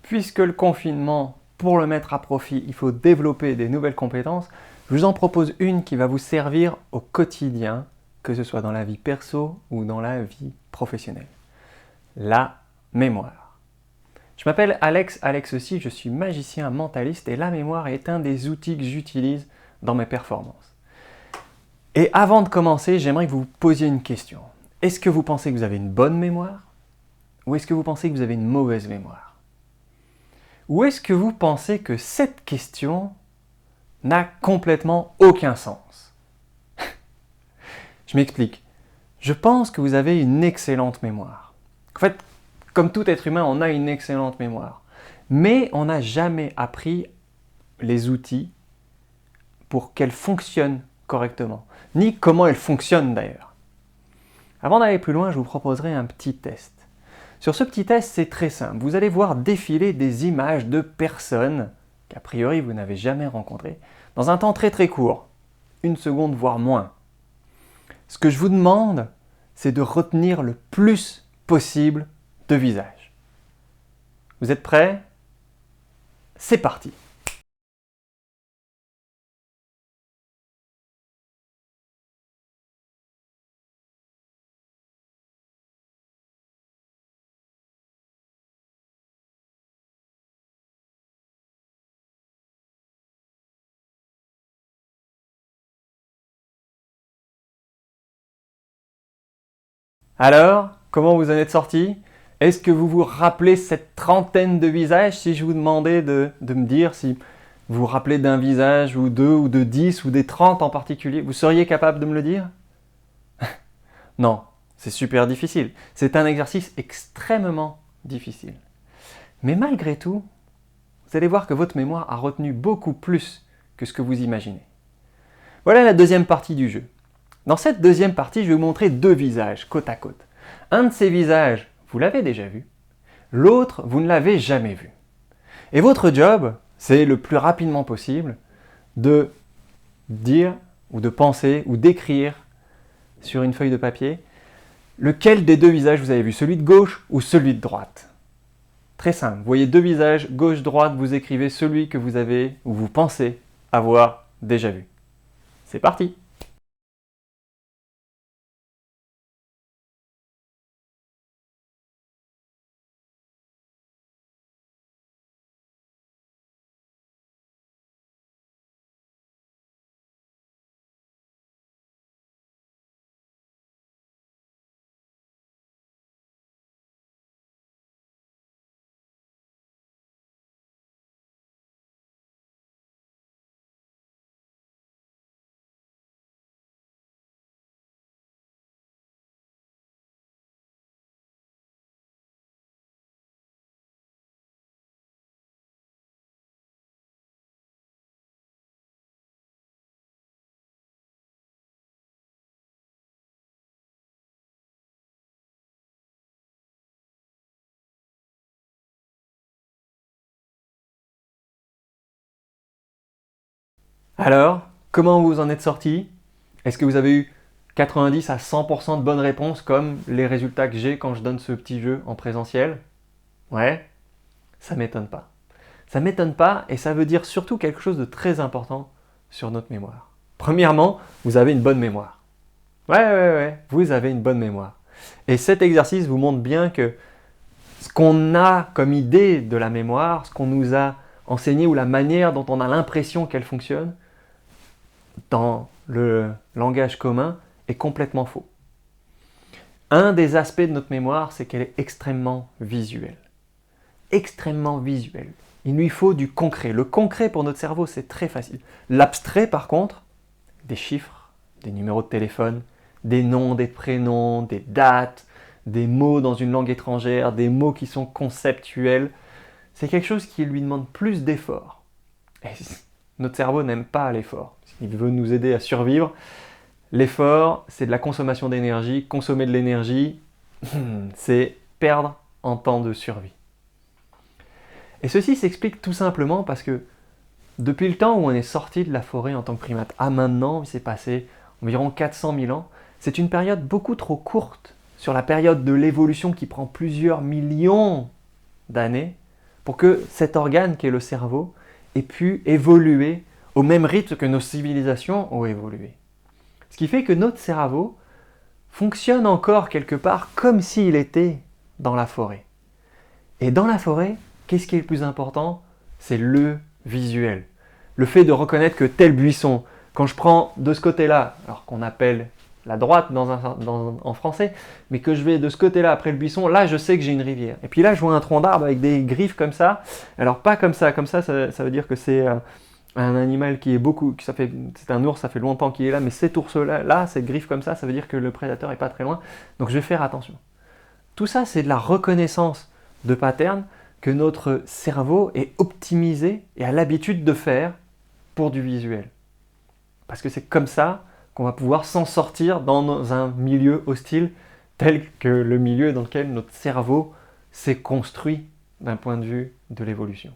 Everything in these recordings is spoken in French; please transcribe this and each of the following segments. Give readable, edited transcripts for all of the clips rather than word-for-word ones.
puisque le confinement, pour le mettre à profit, il faut développer des nouvelles compétences, je vous en propose une qui va vous servir au quotidien, que ce soit dans la vie perso ou dans la vie professionnelle. La mémoire. Je m'appelle Alex aussi, je suis magicien mentaliste et la mémoire est un des outils que j'utilise dans mes performances. Et avant de commencer, j'aimerais que vous vous posiez une question. Est-ce que vous pensez que vous avez une bonne mémoire ou est-ce que vous pensez que vous avez une mauvaise mémoire? Ou est-ce que vous pensez que cette question n'a complètement aucun sens? Je m'explique. Je pense que vous avez une excellente mémoire. En fait, comme tout être humain, on a une excellente mémoire. Mais on n'a jamais appris les outils pour qu'elle fonctionne correctement. Ni comment elle fonctionne d'ailleurs. Avant d'aller plus loin, je vous proposerai un petit test. Sur ce petit test, c'est très simple. Vous allez voir défiler des images de personnes qu'a priori vous n'avez jamais rencontrées dans un temps très très court. 1 seconde, voire moins. Ce que je vous demande, c'est de retenir le plus possible de visages. Vous êtes prêts? C'est parti! Alors, comment vous en êtes sorti? Est-ce que vous vous rappelez cette trentaine de visages? Si je vous demandais de me dire si vous vous rappelez d'un visage ou deux ou de 10 ou des 30 en particulier, vous seriez capable de me le dire? Non, c'est super difficile. C'est un exercice extrêmement difficile. Mais malgré tout, vous allez voir que votre mémoire a retenu beaucoup plus que ce que vous imaginez. Voilà la deuxième partie du jeu. Dans cette deuxième partie, je vais vous montrer 2 visages côte à côte. Un de ces visages, vous l'avez déjà vu. L'autre, vous ne l'avez jamais vu. Et votre job, c'est le plus rapidement possible de dire ou de penser ou d'écrire sur une feuille de papier lequel des 2 visages vous avez vu, celui de gauche ou celui de droite. Très simple, vous voyez 2 visages, gauche-droite, vous écrivez celui que vous avez ou vous pensez avoir déjà vu. C'est parti! Alors, comment vous en êtes sorti? Est-ce que vous avez eu 90 à 100% de bonnes réponses comme les résultats que j'ai quand je donne ce petit jeu en présentiel? Ouais, ça m'étonne pas. Ça m'étonne pas et ça veut dire surtout quelque chose de très important sur notre mémoire. Premièrement, vous avez une bonne mémoire. Ouais, vous avez une bonne mémoire. Et cet exercice vous montre bien que ce qu'on a comme idée de la mémoire, ce qu'on nous a enseigné ou la manière dont on a l'impression qu'elle fonctionne, dans le langage commun, est complètement faux. Un des aspects de notre mémoire, c'est qu'elle est extrêmement visuelle. Extrêmement visuelle. Il lui faut du concret. Le concret pour notre cerveau, c'est très facile. L'abstrait, par contre, des chiffres, des numéros de téléphone, des noms, des prénoms, des dates, des mots dans une langue étrangère, des mots qui sont conceptuels, c'est quelque chose qui lui demande plus d'efforts. Et notre cerveau n'aime pas l'effort. Il veut nous aider à survivre. L'effort, c'est de la consommation d'énergie. Consommer de l'énergie, c'est perdre en temps de survie. Et ceci s'explique tout simplement parce que depuis le temps où on est sorti de la forêt en tant que primate à maintenant, il s'est passé environ 400 000 ans, c'est une période beaucoup trop courte sur la période de l'évolution qui prend plusieurs millions d'années pour que cet organe qui est le cerveau ait pu évoluer au même rythme que nos civilisations ont évolué. Ce qui fait que notre cerveau fonctionne encore quelque part comme s'il était dans la forêt. Et dans la forêt, qu'est-ce qui est le plus important? C'est le visuel. Le fait de reconnaître que tel buisson, quand je prends de ce côté-là, alors qu'on appelle la droite en français, mais que je vais de ce côté-là après le buisson, là je sais que j'ai une rivière. Et puis là je vois un tronc d'arbre avec des griffes comme ça. Alors pas comme ça veut dire que c'est un animal qui est c'est un ours, ça fait longtemps qu'il est là, mais cet ours-là, cette griffe comme ça veut dire que le prédateur n'est pas très loin. Donc je vais faire attention. Tout ça, c'est de la reconnaissance de patterns que notre cerveau est optimisé et a l'habitude de faire pour du visuel. Parce que c'est comme ça qu'on va pouvoir s'en sortir dans un milieu hostile tel que le milieu dans lequel notre cerveau s'est construit d'un point de vue de l'évolution.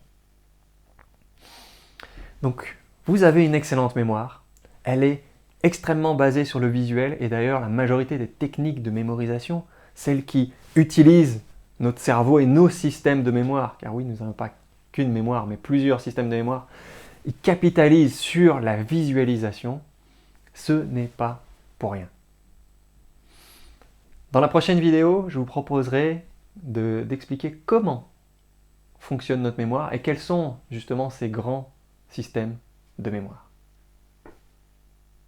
Donc, vous avez une excellente mémoire. Elle est extrêmement basée sur le visuel et d'ailleurs la majorité des techniques de mémorisation, celles qui utilisent notre cerveau et nos systèmes de mémoire, car oui, nous n'avons pas qu'une mémoire, mais plusieurs systèmes de mémoire, ils capitalisent sur la visualisation. Ce n'est pas pour rien. Dans la prochaine vidéo, je vous proposerai d'expliquer comment fonctionne notre mémoire et quels sont justement ces grands systèmes de mémoire.